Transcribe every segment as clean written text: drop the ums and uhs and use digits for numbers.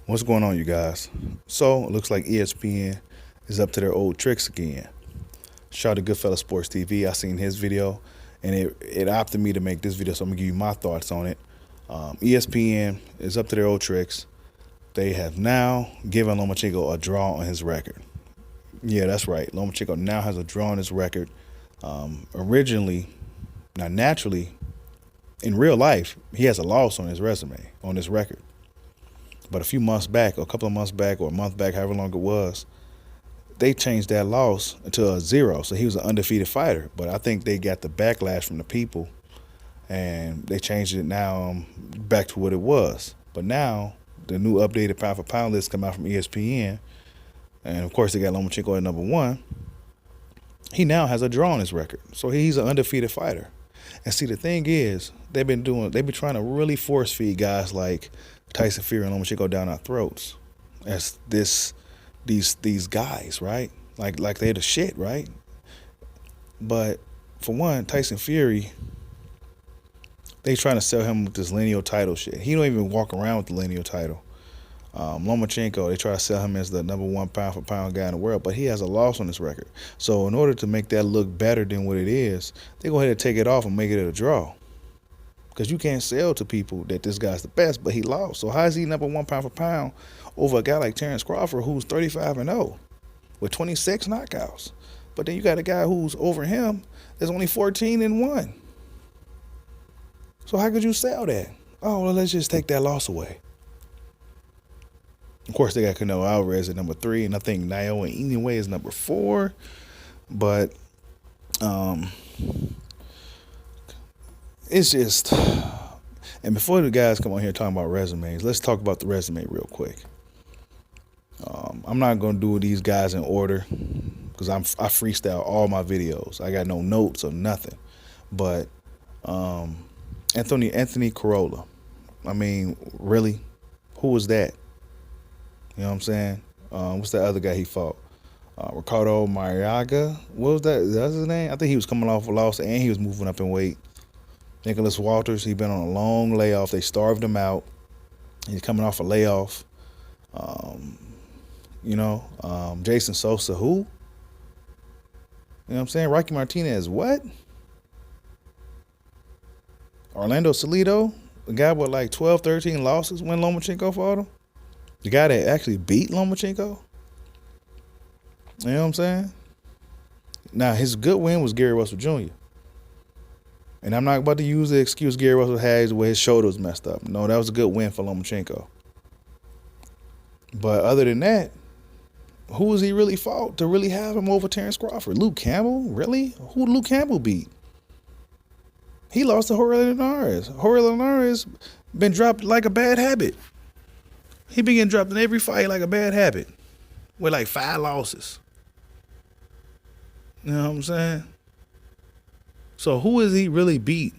What's going on, you guys? So, it looks like ESPN is up to their old tricks again. Shout out to Goodfella Sports TV. I seen his video, and it opted me to make this video, so I'm going to give you my thoughts on it. ESPN is up to their old tricks. They have now given Lomachenko a draw on his record. Yeah, that's right. Lomachenko now has a draw on his record. Naturally, in real life, he has a loss on his resume, on his record. But a few months back, or a couple of months back, or a month back, however long it was, they changed that loss to a 0. So he was an undefeated fighter. But I think they got the backlash from the people, and they changed it now back to what it was. But now the new updated pound-for-pound list come out from ESPN, and of course they got Lomachenko at number 1. He now has a draw on his record, so he's an undefeated fighter. And see, the thing is, they've been trying to really force feed guys like Tyson Fury and Lomachenko down our throats as these guys, right? Like they're the shit, right? But for one, Tyson Fury, they trying to sell him with this lineal title shit. He don't even walk around with the lineal title. Lomachenko, they try to sell him as the number 1 pound-for-pound guy in the world, but he has a loss on his record. So in order to make that look better than what it is, they go ahead and take it off and make it a draw. Because you can't sell to people that this guy's the best, but he lost. So how is he number 1 pound-for-pound over a guy like Terrence Crawford, who's 35-0 with 26 knockouts? But then you got a guy who's over him that's only 14-1. So how could you sell that? Oh, well, let's just take that loss away. Of course, they got Canelo Alvarez at number 3, and I think Naoya Inoue is number 4. But it's just, and before the guys come on here talking about resumes, let's talk about the resume real quick. I'm not going to do these guys in order because I freestyle all my videos. I got no notes or nothing. But Anthony Corolla, I mean, really? Who was that? You know what I'm saying? What's that other guy he fought? Ricardo Mariaga. What was that? That's his name? I think he was coming off a loss and he was moving up in weight. Nicholas Walters, he's been on a long layoff. They starved him out. He's coming off a layoff. Jason Sosa, who? You know what I'm saying? Rocky Martinez, what? Orlando Salido, the guy with like 12, 13 losses when Lomachenko fought him. The guy that actually beat Lomachenko. You know what I'm saying? Now, his good win was Gary Russell Jr. And I'm not about to use the excuse Gary Russell has where his shoulder was messed up. No, that was a good win for Lomachenko. But other than that, who was he really fought to really have him over Terrence Crawford? Luke Campbell? Really? Who did Luke Campbell beat? He lost to Jorge Linares. Jorge Linares been dropped like a bad habit. He been getting dropped in every fight like a bad habit with like 5 losses. You know what I'm saying? So who is he really beat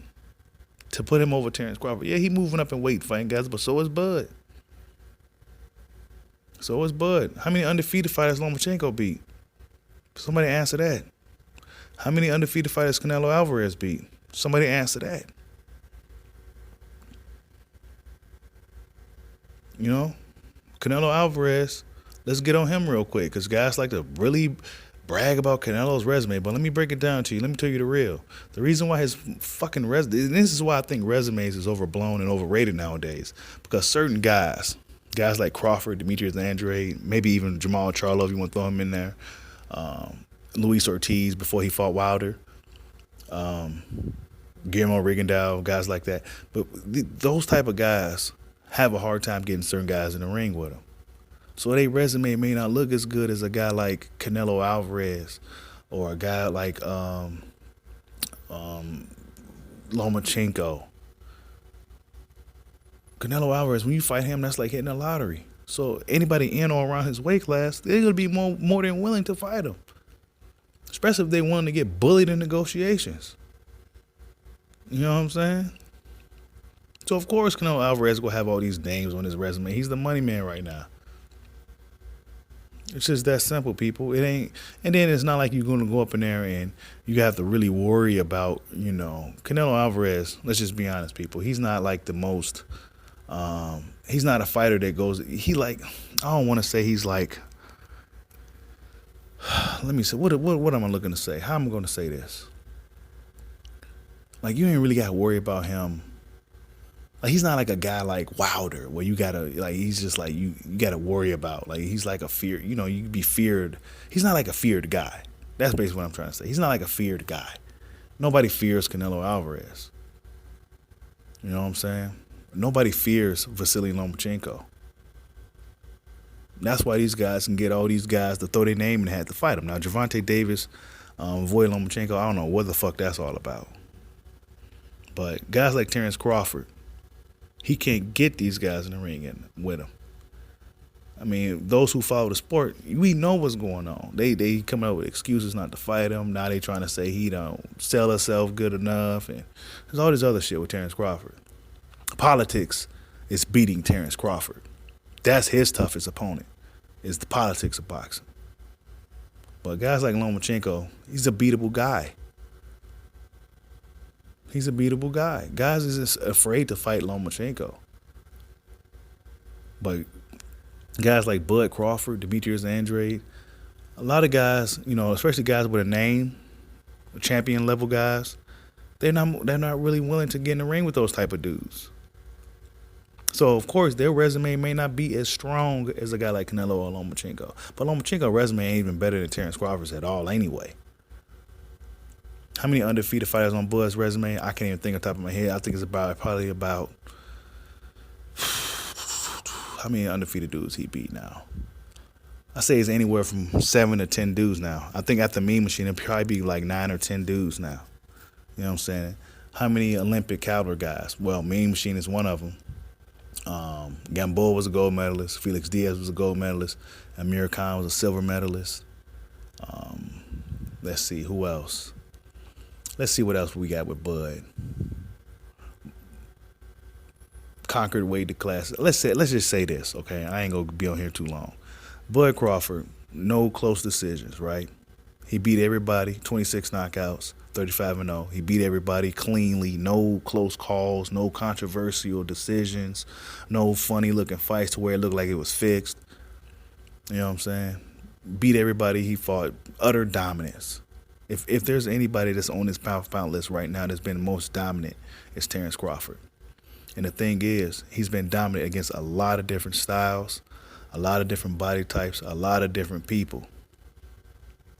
to put him over Terrence Crawford? Yeah, he moving up in weight fighting guys, but so is Bud. So is Bud. How many undefeated fighters Lomachenko beat? Somebody answer that. How many undefeated fighters Canelo Alvarez beat? Somebody answer that. You know, Canelo Alvarez, let's get on him real quick because guys like to really brag about Canelo's resume. But let me break it down to you. Let me tell you the real. The reason why his fucking resume, this is why I think resumes is overblown and overrated nowadays. Because certain guys like Crawford, Demetrius Andrade, maybe even Jamal Charlo if you want to throw him in there, Luis Ortiz before he fought Wilder, Guillermo Rigondeaux, guys like that. But those type of guys have a hard time getting certain guys in the ring with them. So their resume may not look as good as a guy like Canelo Alvarez or a guy like Lomachenko. Canelo Alvarez, when you fight him, that's like hitting a lottery. So anybody in or around his weight class, they're going to be more than willing to fight him. Especially if they want to get bullied in negotiations. You know what I'm saying? So, of course, Canelo Alvarez will have all these names on his resume. He's the money man right now. It's just that simple, people. It ain't, and then it's not like you're going to go up in there and you have to really worry about, Canelo Alvarez. Let's just be honest, people. He's not like the most He's not a fighter that goes. He like. I don't want to say he's like. Let me say what am I looking to say? How am I going to say this? Like you ain't really got to worry about him. Like he's not like a guy like Wilder where you gotta like he's just like you gotta worry about like he's like a fear you be feared. He's not like a feared guy. That's basically what I'm trying to say. He's not like a feared guy. Nobody fears Canelo Alvarez. You know what I'm saying? Nobody fears Vasily Lomachenko. That's why these guys can get all these guys to throw their name in the hat to fight him. Now Gervonta Davis, Voy Lomachenko, I don't know what the fuck that's all about. But guys like Terrence Crawford, he can't get these guys in the ring with him. I mean, those who follow the sport, we know what's going on. They come up with excuses not to fight him. Now they trying to say he don't sell himself good enough, and there's all this other shit with Terrence Crawford. Politics is beating Terrence Crawford. That's his toughest opponent. Is the politics of boxing. But guys like Lomachenko, he's a beatable guy. He's a beatable guy. Guys is just afraid to fight Lomachenko. But guys like Bud Crawford, Demetrius Andrade, a lot of guys, especially guys with a name, champion level guys, they're not really willing to get in the ring with those type of dudes. So of course their resume may not be as strong as a guy like Canelo or Lomachenko. But Lomachenko's resume ain't even better than Terrence Crawford's at all anyway. How many undefeated fighters on Bud's resume? I can't even think off the top of my head. I think it's probably about how many undefeated dudes he beat now. I say it's anywhere from 7 to 10 dudes now. I think after Mean Machine, it'll probably be like 9 or 10 dudes now. You know what I'm saying? How many Olympic caliber guys? Well, Mean Machine is one of them. Gamboa was a gold medalist. Felix Diaz was a gold medalist. Amir Khan was a silver medalist. Let's see, who else? Let's see what else we got with Bud. Conquered weight class. Let's just say this, okay? I ain't gonna be on here too long. Bud Crawford, no close decisions, right? He beat everybody, 26 knockouts, 35-0. He beat everybody cleanly, no close calls, no controversial decisions, no funny looking fights to where it looked like it was fixed. You know what I'm saying? Beat everybody he fought, utter dominance. If there's anybody that's on this pound for pound list right now that's been most dominant, it's Terrence Crawford. And the thing is, he's been dominant against a lot of different styles, a lot of different body types, a lot of different people.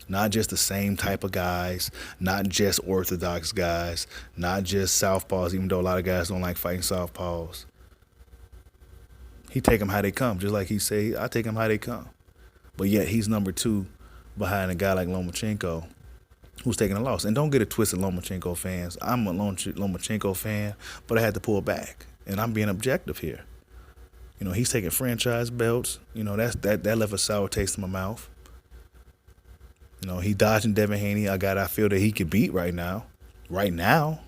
Not just the same type of guys, not just orthodox guys, not just southpaws, even though a lot of guys don't like fighting southpaws. He take them how they come, just like he say, I take them how they come. But yet he's number 2 behind a guy like Lomachenko, who's taking a loss. And don't get it twisted, Lomachenko fans. I'm a Lomachenko fan, but I had to pull back. And I'm being objective here. He's taking franchise belts. That left a sour taste in my mouth. He dodging Devin Haney, a guy that I feel that he could beat right now. Right now.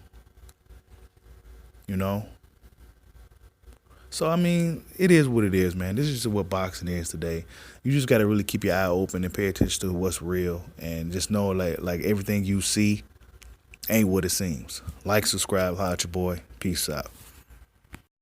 So, I mean, it is what it is, man. This is just what boxing is today. You just got to really keep your eye open and pay attention to what's real. And just know, like everything you see ain't what it seems. Like, subscribe, holla at your boy. Peace out.